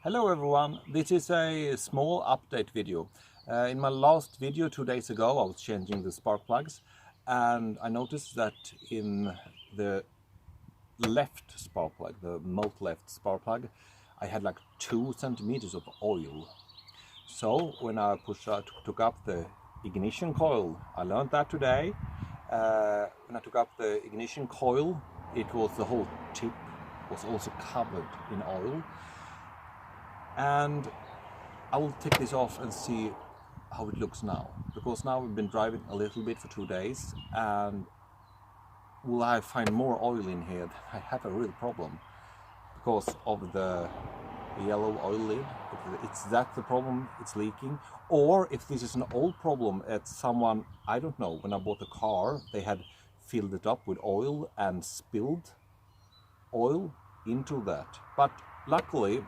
Hello everyone, this is a small update video. In my last video 2 days ago I was changing the spark plugs and I noticed that in the left spark plug, the mount left spark plug, I had like 2 centimeters of oil. So when I took up the ignition coil, I learned that today. When I took up the ignition coil, it was the whole tip was also covered in oil. And I will take this off and see how it looks now, because now we've been driving a little bit for 2 days, and will I find more oil in here? I have a real problem because of the yellow oil lid. It's that the problem, it's leaking, or if this is an old problem at someone, I don't know, when I bought the car they had filled it up with oil and spilled oil into that. But luckily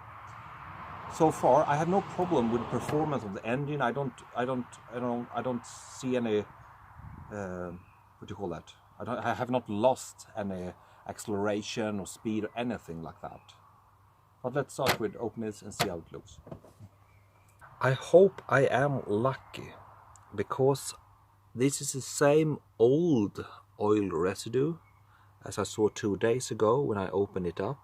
so far I have no problem with the performance of the engine. I don't see any what do you call that? I have not lost any acceleration or speed or anything like that. But let's start with open this and see how it looks. I hope I am lucky, because this is the same old oil residue as I saw 2 days ago when I opened it up.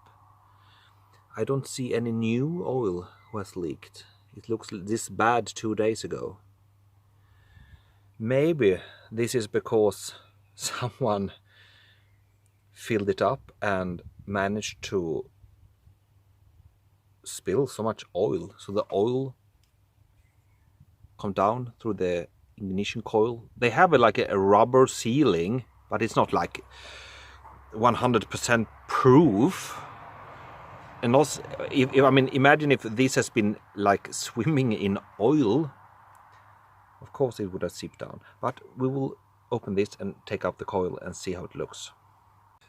I don't see any new oil was leaked. It looks this bad 2 days ago. Maybe this is because someone filled it up and managed to spill so much oil, so the oil come down through the ignition coil. They have like a rubber sealing, but it's not like 100% proof. And also, I mean, imagine if this has been like swimming in oil. Of course it would have seeped down. But we will open this and take out the coil and see how it looks.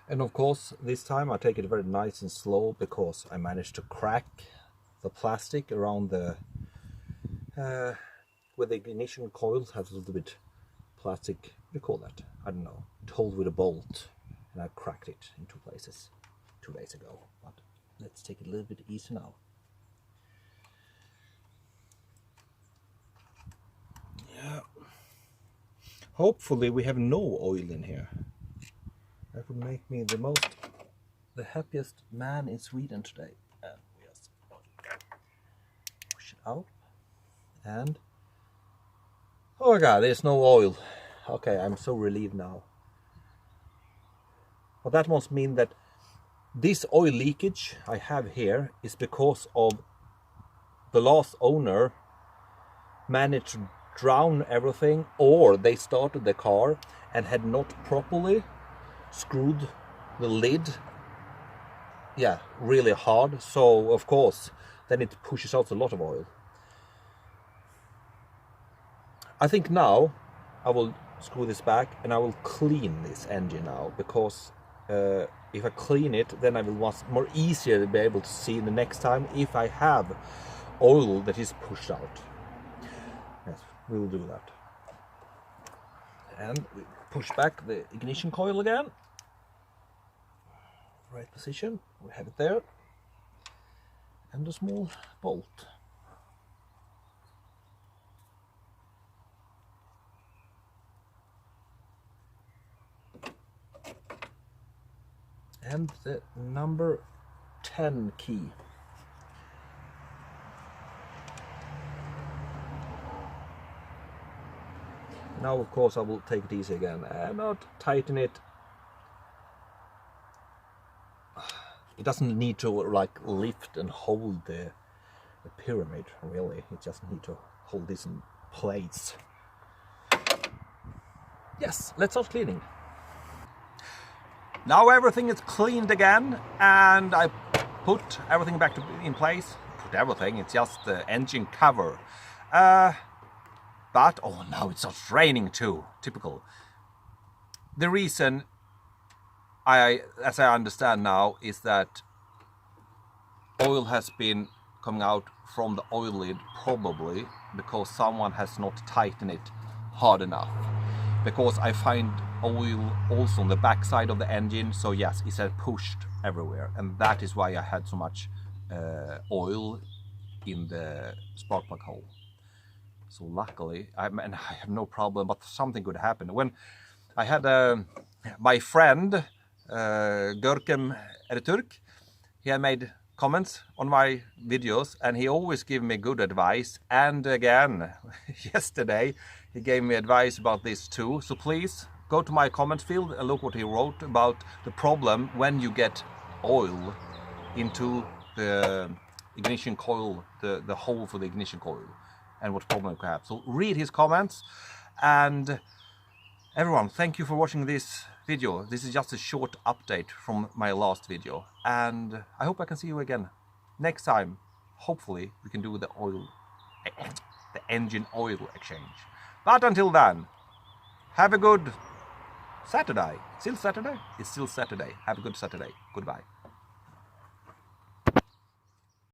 And of course, this time I take it very nice and slow, because I managed to crack the plastic around the where the ignition coil has a little bit plastic. What do you call that? I don't know. It holds with a bolt, and I cracked it in 2 places 2 days ago. But let's take it a little bit easy now. Yeah. Hopefully we have no oil in here. That would make me the happiest man in Sweden today. And we just push it out. And oh my god, there's no oil. Okay, I'm so relieved now. But that must mean that this oil leakage I have here is because of the last owner managed to drown everything, or they started the car and had not properly screwed the lid, yeah, really hard. So of course then it pushes out a lot of oil. I think now I will screw this back and I will clean this engine now, because if I clean it, then I will more easier to be able to see the next time if I have oil that is pushed out. Yes, we will do that. And we push back the ignition coil again. Right position, we have it there. And a small bolt. And the number 10 key. Now of course I will take it easy again and not tighten it. It doesn't need to like lift and hold the pyramid really, it just needs to hold this in place. Yes, let's start cleaning. Now everything is cleaned again, and I put everything back in place. Put everything, it's just the engine cover. But, oh, now it starts raining too, typical. The reason, as I understand now, is that oil has been coming out from the oil lid, probably because someone has not tightened it hard enough. Because I find oil also on the back side of the engine, so yes, it had pushed everywhere, and that is why I had so much oil in the spark plug hole. So luckily, I have no problem, but something could happen. When I had my friend Görkem Ertürk, he had made comments on my videos and he always gave me good advice, and again yesterday he gave me advice about this too. So please go to my comment field and look what he wrote about the problem when you get oil into the ignition coil, the hole for the ignition coil, and what problem you have. So read his comments. And everyone, thank you for watching this video. This is just a short update from my last video, and I hope I can see you again next time. Hopefully we can do the engine oil exchange. But until then, have a good Saturday. Still Saturday? It's still Saturday. Have a good Saturday. Goodbye.